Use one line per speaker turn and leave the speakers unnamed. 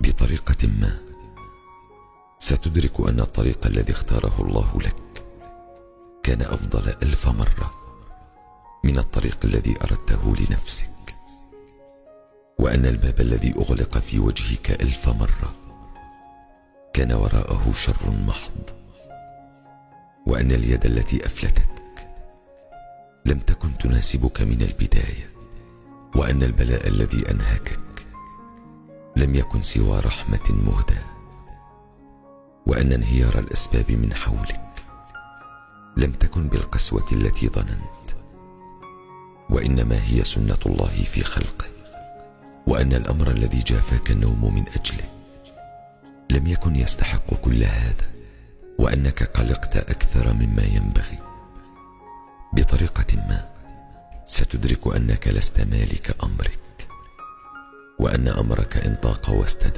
بطريقة ما ستدرك أن الطريق الذي اختاره الله لك كان أفضل 1000 مرة من الطريق الذي أردته لنفسك، وأن الباب الذي أغلق في وجهك 1000 مرة كان وراءه شر محض، وأن اليد التي أفلتتك لم تكن تناسبك من البداية، وأن البلاء الذي أنهكك لم يكن سوى رحمة مهداة، وأن انهيار الأسباب من حولك لم تكن بالقسوة التي ظننت، وإنما هي سنة الله في خلقه، وأن الأمر الذي جافاك النوم من أجله لم يكن يستحق كل هذا، وأنك قلقت أكثر مما ينبغي. بطريقة ما ستدرك أنك لست مالك أمرك، وأن أمرك إن ضاق واستدار